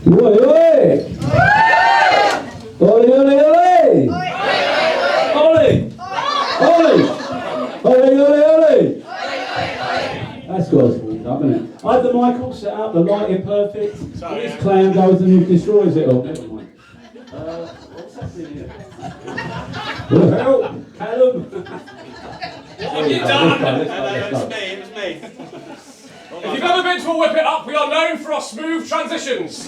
Oi, oi! Ole, ole, ole! Ole! Ole! Ole, ole, ole! That's gospel, doesn't it? I had the mic all set up, the lighting perfect. Sorry, This clown goes and destroys it all. Never mind. What's happening here? Help! Callum! What have you done? Hello, it's me. If you've ever been to a Whip It Up, we are known for our smooth transitions.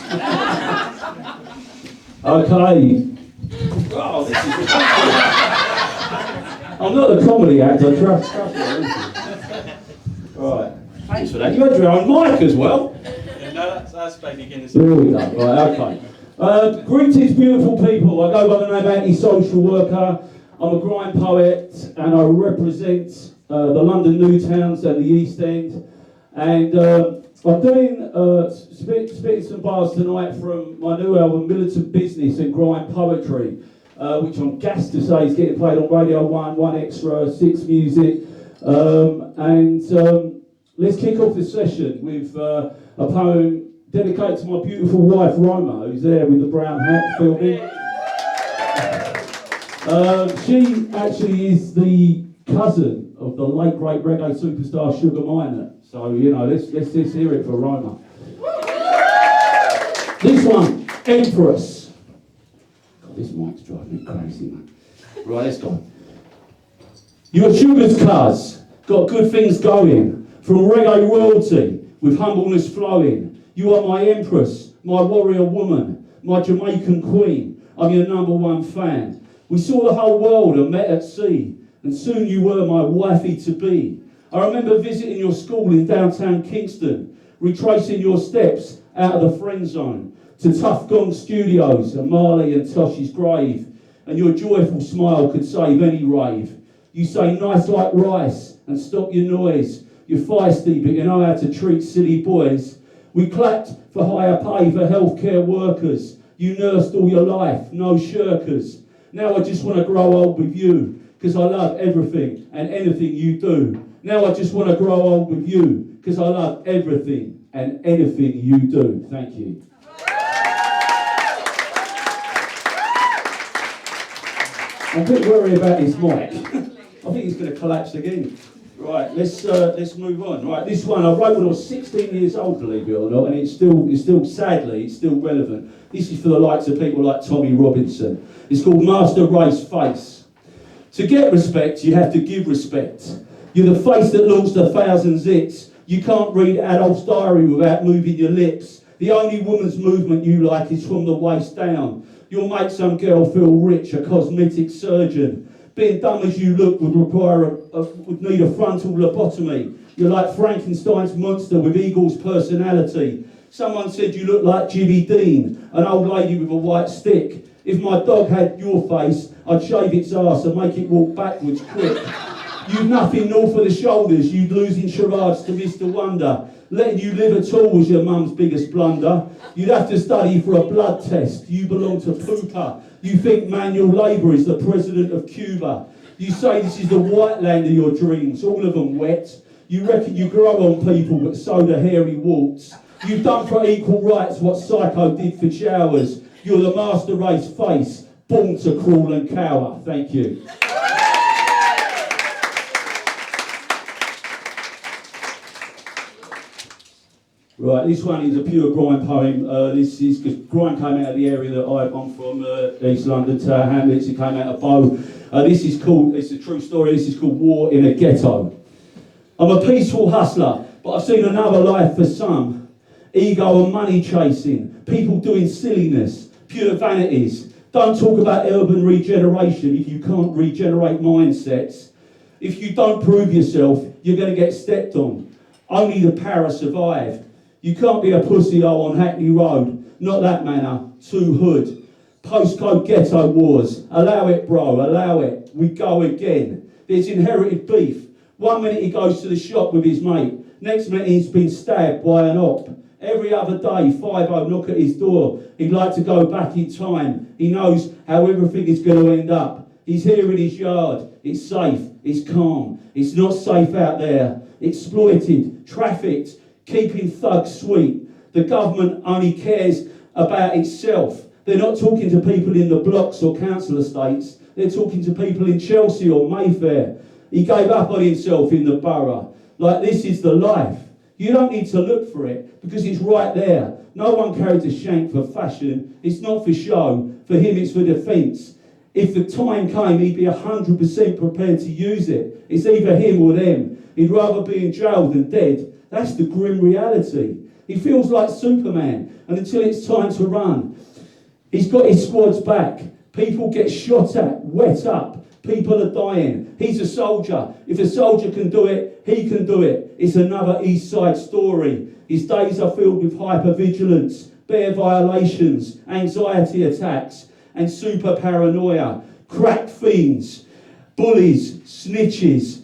Okay. Oh, this is I'm not a comedy actor, trust me. Right. Thanks for that. You had your own mic as well. Yeah, no, that's baby Guinness. There we go. Right, okay. Greetings, beautiful people. I go by the name Anti-Social Worker. I'm a grime poet and I represent the London New Towns and the East End. And I'm doing spitting some bars tonight from my new album, Militant Business and Grime Poetry, which I'm gassed to say is getting played on Radio 1, 1Extra, 6 Music. Let's kick off this session with a poem dedicated to my beautiful wife, Roma, who's there with the brown hat filming. She actually is the cousin of the late great reggae superstar Sugar Minott. So, you know, let's hear it for Roma. This one, Empress. God, this mic's driving me crazy, man. Right, let's go. You're Sugar's cuz, got good things going. From reggae royalty, with humbleness flowing. You are my empress, my warrior woman, my Jamaican queen. I'm your #1 fan. We saw the whole world and met at sea, and soon you were my wifey to be. I remember visiting your school in downtown Kingston, retracing your steps out of the friend zone to Tough Gong Studios and Marley and Tosh's grave, and your joyful smile could save any rave. You say nice like rice and stop your noise. You're feisty, but you know how to treat silly boys. We clapped for higher pay for healthcare workers. You nursed all your life, no shirkers. Now I just want to grow old with you, because I love everything and anything you do. Now I just want to grow old with you, because I love everything and anything you do. Thank you. I'm a bit worried about this mic. I think it's going to collapse again. Right, let's move on. Right, this one I wrote when I was 16 years old, believe it or not, and it's still sadly, it's still relevant. This is for the likes of people like Tommy Robinson. It's called Master Race Face. To get respect, you have to give respect. You're the face that launched 1,000 zits. You can't read Adolf's diary without moving your lips. The only woman's movement you like is from the waist down. You'll make some girl feel rich, a cosmetic surgeon. Being dumb as you look would require would need a frontal lobotomy. You're like Frankenstein's monster with Eagle's personality. Someone said you look like Jimmy Dean, an old lady with a white stick. If my dog had your face, I'd shave its ass and make it walk backwards quick. You've nothing north of the shoulders, you'd lose in charades to Mr. Wonder. Letting you live at all was your mum's biggest blunder. You'd have to study for a blood test. You belong to Pooper. You think manual labour is the president of Cuba. You say this is the white land of your dreams, all of them wet. You reckon you grow on people, but so do hairy warts. You've done for equal rights what Psycho did for showers. You're the master race face, born to crawl and cower. Thank you. Right, this one is a pure grime poem. This is because grime came out of the area that I'm from, East London, Tower Hamlets. It came out of Bow. It's a true story. This is called War in a Ghetto. I'm a peaceful hustler, but I've seen another life for some. Ego and money chasing, people doing silliness, pure vanities. Don't talk about urban regeneration if you can't regenerate mindsets. If you don't prove yourself, you're going to get stepped on. Only the para survive. You can't be a pussy hole on Hackney Road. Not that manner. Too hood. Postcode ghetto wars. Allow it, bro. Allow it. We go again. There's inherited beef. 1 minute he goes to the shop with his mate. Next minute he's been stabbed by an op. Every other day, 5-0 knock at his door. He'd like to go back in time. He knows how everything is going to end up. He's here in his yard. It's safe. It's calm. It's not safe out there. Exploited. Trafficked. Keeping thugs sweet. The government only cares about itself. They're not talking to people in the blocks or council estates. They're talking to people in Chelsea or Mayfair. He gave up on himself in the borough. Like, this is the life. You don't need to look for it because it's right there. No one carries a shank for fashion. It's not for show. For him, it's for defence. If the time came, he'd be 100% prepared to use it. It's either him or them. He'd rather be in jail than dead. That's the grim reality. He feels like Superman, and until it's time to run, he's got his squad's back. People get shot at, wet up. People are dying. He's a soldier. If a soldier can do it, he can do it. It's another East Side story. His days are filled with hypervigilance, bare violations, anxiety attacks, and super paranoia. Crack fiends, bullies, snitches,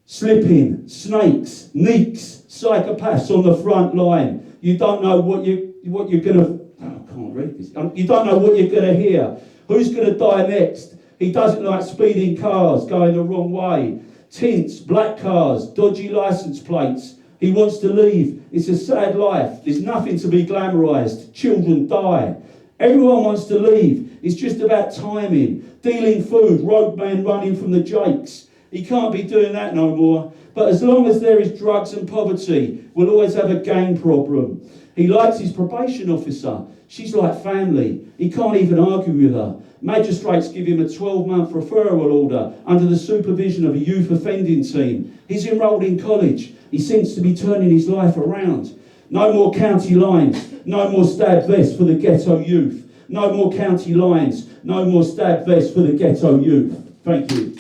slipping, snakes, neeks, psychopaths on the front line. You don't know what you're gonna. Oh, I can't read this. You don't know what you're gonna hear. Who's gonna die next? He doesn't like speeding cars going the wrong way. Tints, black cars, dodgy license plates. He wants to leave. It's a sad life. There's nothing to be glamorised. Children die. Everyone wants to leave. It's just about timing. Dealing food, roadman running from the Jakes. He can't be doing that no more. But as long as there is drugs and poverty, we'll always have a gang problem. He likes his probation officer. She's like family. He can't even argue with her. Magistrates give him a 12-month referral order under the supervision of a youth offending team. He's enrolled in college. He seems to be turning his life around. No more county lines. No more stab vests for the ghetto youth. No more county lines. No more stab vests for the ghetto youth. Thank you.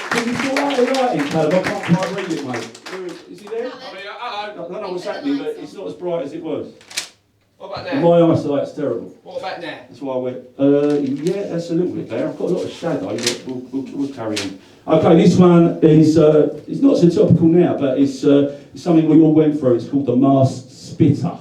Can you still write the writing, Caleb? I can't quite read it, mate. Is he there? I don't know what's happening, but it's not as bright as it was. What about now? My eyesight's terrible. What about now? That's why I went, yeah, that's a little bit there. I've got a lot of shadow, but we'll carry on. Okay, this one is, it's not so topical now, but it's something we all went through. It's called the masked spitter.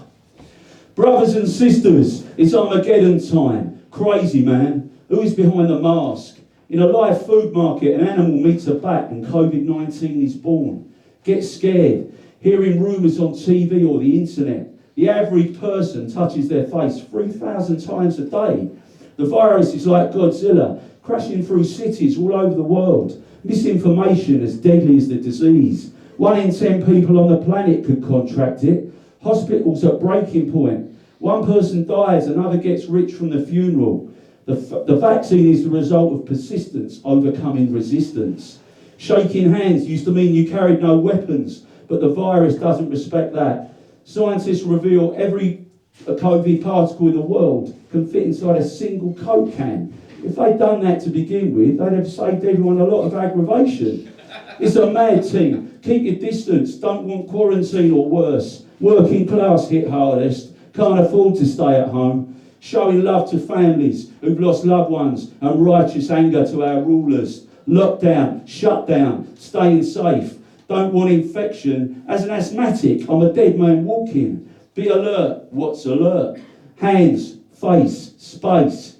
Brothers and sisters, it's Armageddon time. Crazy, man. Who is behind the mask? In a live food market, an animal meets a bat and COVID-19 is born. Get scared. Hearing rumours on TV or the internet. The average person touches their face 3,000 times a day. The virus is like Godzilla, crashing through cities all over the world. Misinformation as deadly as the disease. 1 in 10 people on the planet could contract it. Hospitals at breaking point. One person dies, another gets rich from the funeral. The vaccine is the result of persistence overcoming resistance. Shaking hands used to mean you carried no weapons, but the virus doesn't respect that. Scientists reveal every COVID particle in the world can fit inside a single Coke can. If they'd done that to begin with, they'd have saved everyone a lot of aggravation. It's a mad thing. Keep your distance. Don't want quarantine or worse. Working class hit hardest. Can't afford to stay at home. Showing love to families who've lost loved ones and righteous anger to our rulers. Lockdown, shutdown, staying safe. Don't want infection. As an asthmatic, I'm a dead man walking. Be alert. What's alert? Hands, face, space.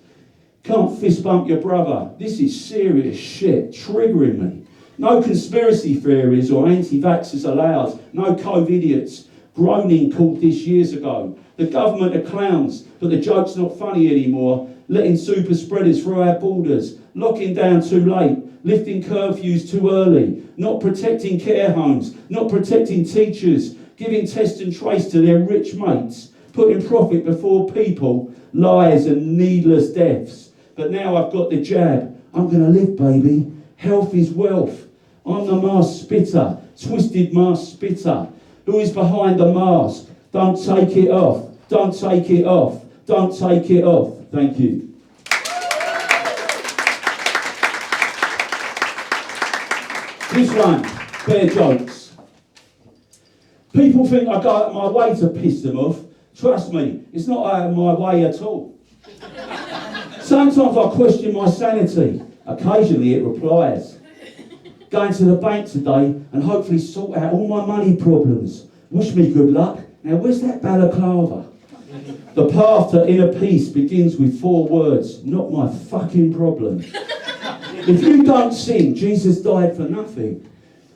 Can't fist bump your brother. This is serious shit, triggering me. No conspiracy theories or anti-vaxxers allowed. No COVIDiots. Groaning called this years ago. The government are clowns, but the joke's not funny anymore. Letting super spreaders through our borders. Locking down too late. Lifting curfews too early. Not protecting care homes. Not protecting teachers. Giving test and trace to their rich mates. Putting profit before people. Lies and needless deaths. But now I've got the jab. I'm going to live, baby. Health is wealth. I'm the masked spitter. Twisted masked spitter. Who is behind the mask? Don't take it off. Don't take it off. Don't take it off. Thank you. This one, bare jokes. People think I go out of my way to piss them off. Trust me, it's not out of my way at all. Sometimes I question my sanity. Occasionally it replies. Going to the bank today and hopefully sort out all my money problems. Wish me good luck. Now where's that balaclava? The path to inner peace begins with 4 words. Not my fucking problem. If you don't sing, Jesus died for nothing.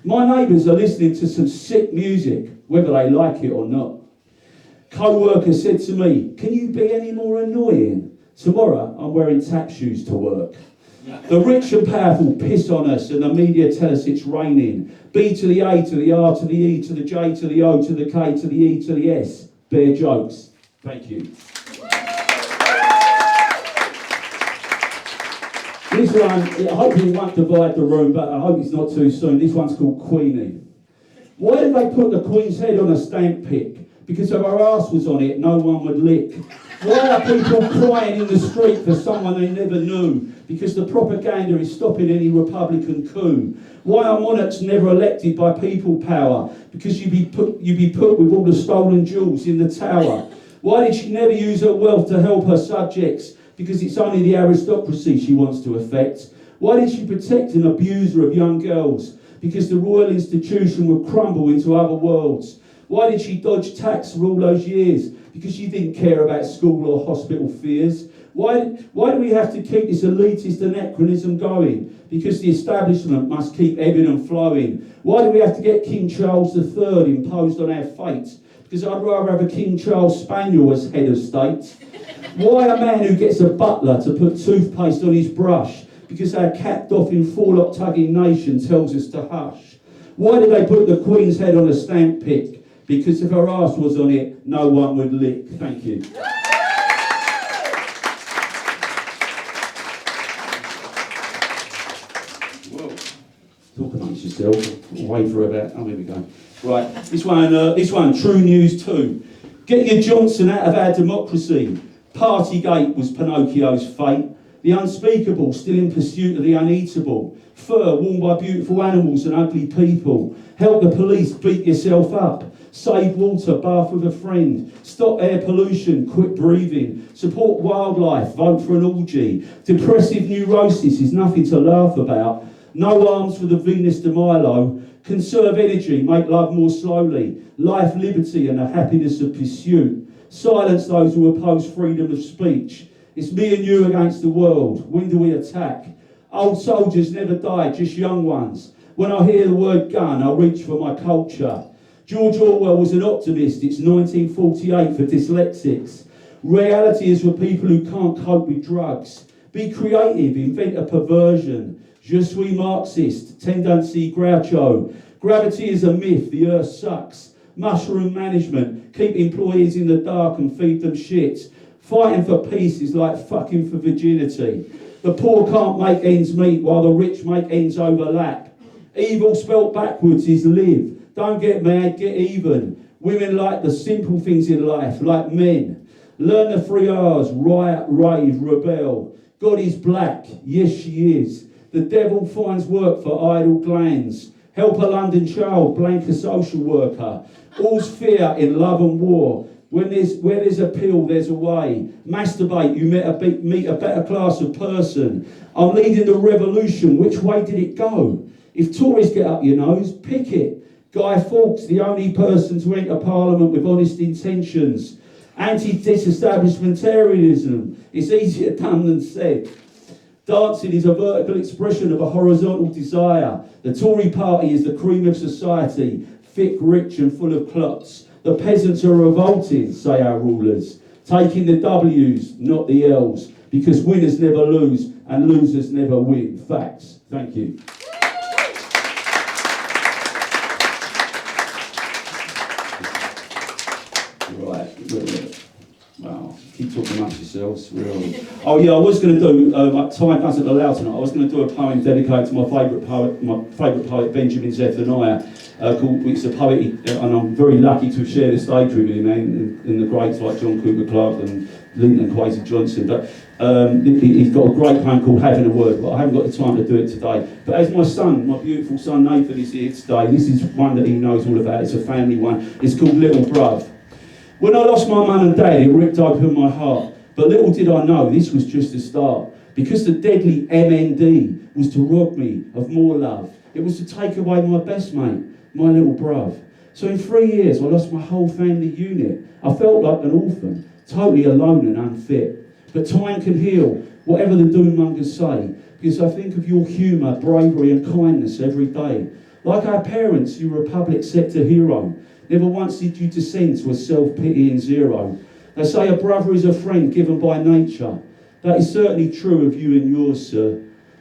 My neighbours are listening to some sick music, whether they like it or not. Co-worker said to me, "Can you be any more annoying? Tomorrow I'm wearing tap shoes to work." The rich and powerful piss on us and the media tell us it's raining. B to the A to the R to the E to the J to the O to the K to the E to the S. Bare jokes. Thank you. This one, I hope it won't divide the room, but I hope it's not too soon. This one's called Queenie. Why did they put the Queen's head on a stamp pick? Because if her arse was on it, no one would lick. Why are people crying in the street for someone they never knew? Because the propaganda is stopping any Republican coup. Why are monarchs never elected by people power? Because you'd be put with all the stolen jewels in the tower. Why did she never use her wealth to help her subjects? Because it's only the aristocracy she wants to affect. Why did she protect an abuser of young girls? Because the royal institution would crumble into other worlds. Why did she dodge tax for all those years? Because she didn't care about school or hospital fears. Why do we have to keep this elitist anachronism going? Because the establishment must keep ebbing and flowing. Why do we have to get King Charles III imposed on our fate? Because I'd rather have a King Charles Spaniel as head of state. Why a man who gets a butler to put toothpaste on his brush? Because our cat-doffing, forelock-tugging nation tells us to hush. Why did they put the Queen's head on a stamp pick? Because if her arse was on it, no one would lick. Thank you. Whoa. Talk amongst yourself. Wait for about. Oh, here we go. Right. This one. True news too. Get your Johnson out of our democracy. Partygate was Pinocchio's fate. The unspeakable, still in pursuit of the uneatable. Fur worn by beautiful animals and ugly people. Help the police, beat yourself up. Save water, bath with a friend. Stop air pollution, quit breathing. Support wildlife, vote for an orgy. Depressive neurosis is nothing to laugh about. No arms for the Venus de Milo. Conserve energy, make love more slowly. Life, liberty and the happiness of pursuit. Silence those who oppose freedom of speech. It's me and you against the world. When do we attack? Old soldiers never die, just young ones. When I hear the word gun, I reach for my culture. George Orwell was an optimist. It's 1948 for dyslexics. Reality is for people who can't cope with drugs. Be creative, invent a perversion. Je suis Marxist, tendency Groucho. Gravity is a myth, the earth sucks. Mushroom management, keep employees in the dark and feed them shit. Fighting for peace is like fucking for virginity. The poor can't make ends meet while the rich make ends overlap. Evil spelt backwards is live. Don't get mad, get even. Women like the simple things in life, like men. Learn the 3 R's, riot, rave, rebel. God is black, yes she is. The devil finds work for idle glands. Help a London child, blank a social worker. All's fear in love and war. Where there's a pill, there's a way. Masturbate, you meet a better class of person. I'm leading the revolution, which way did it go? If Tories get up your nose, pick it. Guy Fawkes, the only person to enter Parliament with honest intentions. Anti-disestablishmentarianism, it's easier done than said. Dancing is a vertical expression of a horizontal desire. The Tory party is the cream of society, thick, rich and full of clots. The peasants are revolting, say our rulers, taking the W's, not the L's, because winners never lose and losers never win. Facts. Thank you. Right. Wow. Keep talking amongst yourselves. Oh yeah, I was going to do. Time doesn't allow tonight. I was going to do a poem dedicated to my favourite poet, Benjamin Zephaniah. Called "It's a Poet," and I'm very lucky to share the stage with him, and the greats like John Cooper Clarke and Linton Kwesi Johnson. But he's got a great poem called "Having a Word," but I haven't got the time to do it today. But as my beautiful son Nathan is here today, this is one that he knows all about. It's a family one. It's called "Little Bruv." When I lost my mum and dad, it ripped open my heart. But little did I know this was just the start. Because the deadly MND was to rob me of more love. It was to take away my best mate, my little bruv. So in 3 years, I lost my whole family unit. I felt like an orphan, totally alone and unfit. But time can heal, whatever the doommongers say, because I think of your humour, bravery and kindness every day. Like our parents, you were a public sector hero. Never once did you descend to a self-pitying zero. They say a brother is a friend given by nature. That is certainly true of you and yours, sir.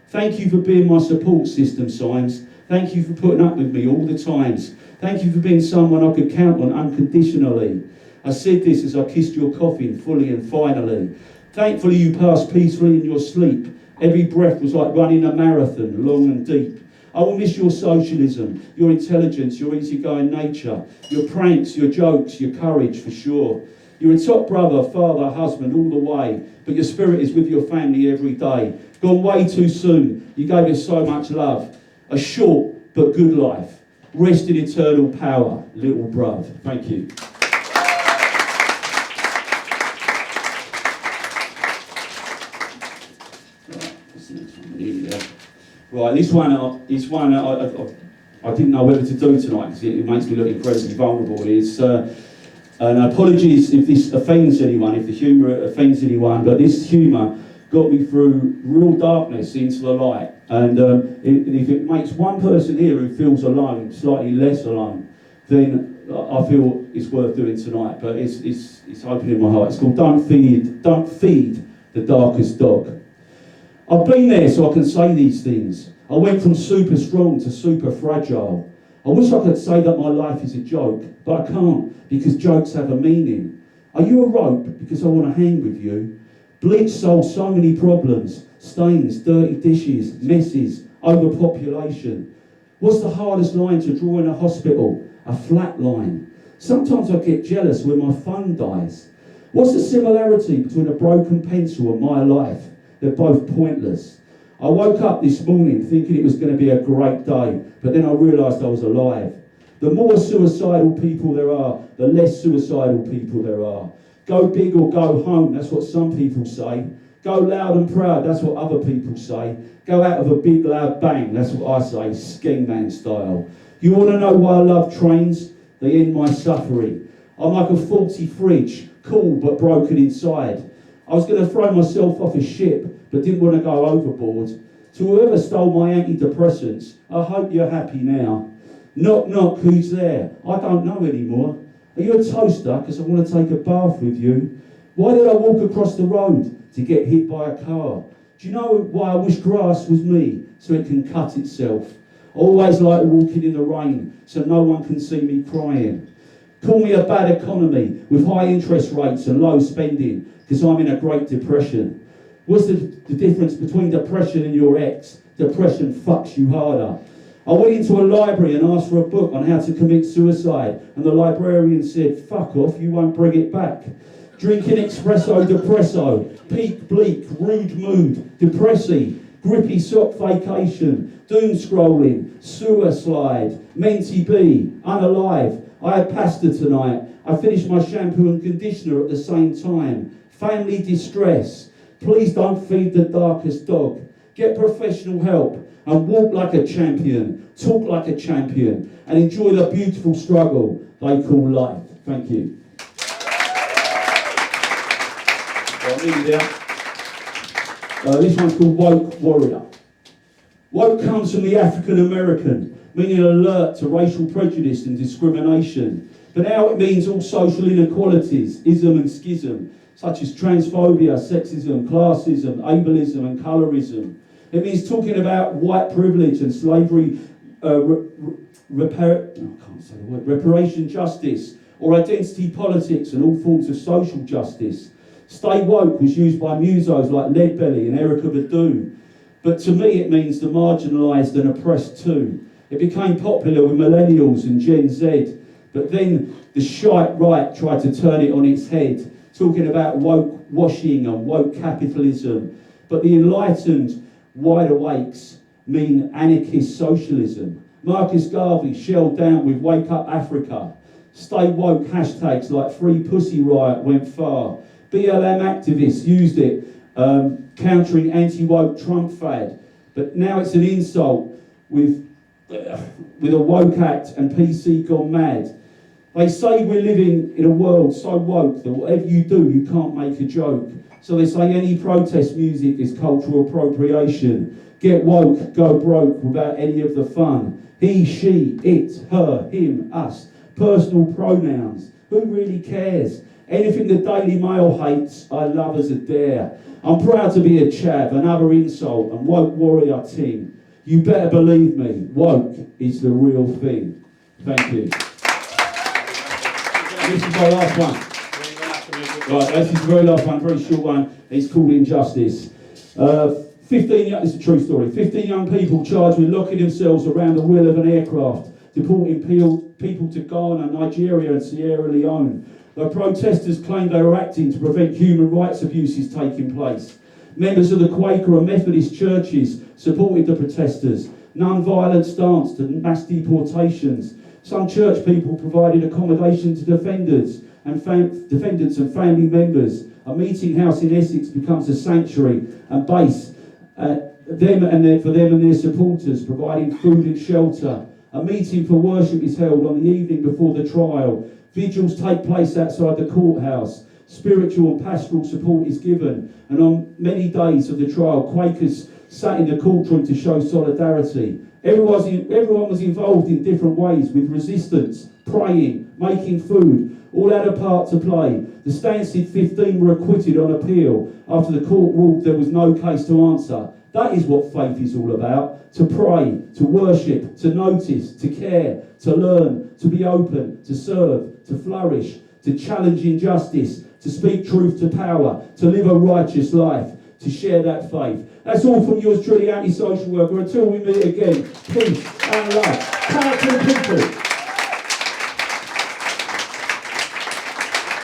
Thank you for being my support system, Symes. Thank you for putting up with me all the times. Thank you for being someone I could count on unconditionally. I said this as I kissed your coffin fully and finally. Thankfully you passed peacefully in your sleep. Every breath was like running a marathon, long and deep. I will miss your socialism, your intelligence, your easygoing nature, your pranks, your jokes, your courage for sure. You're a top brother, father, husband, all the way, but your spirit is with your family every day. Gone way too soon, you gave us so much love. A short but good life. Rest in eternal power, little bruv. Thank you. Right, this one I didn't know whether to do tonight because it makes me look incredibly vulnerable. And apologies if this offends anyone, if the humour offends anyone, but this humour got me through real darkness into the light. And if it makes one person here who feels alone, slightly less alone, then I feel it's worth doing tonight. But it's opening my heart. It's called Don't Feed the Darkest Dog. I've been there so I can say these things. I went from super strong to super fragile. I wish I could say that my life is a joke, but I can't because jokes have a meaning. Are you a rope? Because I want to hang with you. Bleach solves so many problems. Stains, dirty dishes, messes, overpopulation. What's the hardest line to draw in a hospital? A flat line. Sometimes I get jealous when my phone dies. What's the similarity between a broken pencil and my life? They're both pointless. I woke up this morning thinking it was going to be a great day, but then I realised I was alive. The more suicidal people there are, the less suicidal people there are. Go big or go home, that's what some people say. Go loud and proud, that's what other people say. Go out of a big loud bang, that's what I say, Skin Man style. You want to know why I love trains? They end my suffering. I'm like a faulty fridge, cool but broken inside. I was going to throw myself off a ship, but didn't want to go overboard. To whoever stole my antidepressants, I hope you're happy now. Knock, knock, who's there? I don't know anymore. Are you a toaster? Because I want to take a bath with you. Why did I walk across the road? To get hit by a car. Do you know why I wish grass was me? So it can cut itself. I always like walking in the rain, so no one can see me crying. Call me a bad economy with high interest rates and low spending, because I'm in a great depression. What's the difference between depression and your ex? Depression fucks you harder. I went into a library and asked for a book on how to commit suicide, and the librarian said, fuck off, you won't bring it back. Drinking espresso depresso, peak bleak, rude mood, depressy, grippy sock vacation, doom scrolling, sewer slide, mentee bee, unalive. I had pasta tonight. I finished my shampoo and conditioner at the same time. Family distress. Please don't feed the darkest dog. Get professional help and walk like a champion, talk like a champion, and enjoy the beautiful struggle they call life. Thank you. This one's called Woke Warrior. Woke comes from the African American, meaning alert to racial prejudice and discrimination. But now it means all social inequalities, ism and schism, such as transphobia, sexism, classism, ableism and colorism. It means talking about white privilege and slavery, reparation justice, or identity politics and all forms of social justice. Stay woke was used by musos like Leadbelly and Erica Badu. But to me it means the marginalised and oppressed too. It became popular with millennials and Gen Z, but then the shite right tried to turn it on its head, talking about woke washing and woke capitalism. But the enlightened wide awakes mean anarchist socialism. Marcus Garvey shelled down with Wake Up Africa. Stay woke hashtags like Free Pussy Riot went far. BLM activists used it, countering anti-woke Trump fad. But now it's an insult with a woke act and PC gone mad. They say we're living in a world so woke that whatever you do, you can't make a joke. So they say any protest music is cultural appropriation. Get woke, go broke without any of the fun. He, she, it, her, him, us. personal pronouns. Who really cares? Anything the Daily Mail hates, I love as a dare. I'm proud to be a chav, another insult, and woke warrior ting. You better believe me, woke is the real thing. Thank you. This is my last one. Right, this is the very last one, very short one. It's called Injustice. 15, this is a true story. 15 young people charged with locking themselves around the wheel of an aircraft, deporting people to Ghana, Nigeria and Sierra Leone. The protesters claimed they were acting to prevent human rights abuses taking place. Members of the Quaker and Methodist churches supported the protesters. Non-violent stance to mass deportations. Some church people provided accommodation to defendants and family members. A meeting house in Essex becomes a sanctuary and base for them and their supporters, providing food and shelter. A meeting for worship is held on the evening before the trial. Vigils take place outside the courthouse. Spiritual and pastoral support is given. And on many days of the trial, Quakers sat in the courtroom to show solidarity. Everyone was involved in different ways, with resistance, praying, making food. All had a part to play. The Stansted 15 were acquitted on appeal after the court ruled there was no case to answer. That is what faith is all about. To pray, to worship, to notice, to care, to learn, to be open, to serve, to flourish, to challenge injustice, to speak truth to power, to live a righteous life, to share that faith. That's all from yours truly, anti-social worker. Until we meet again, peace and love. Power to the people.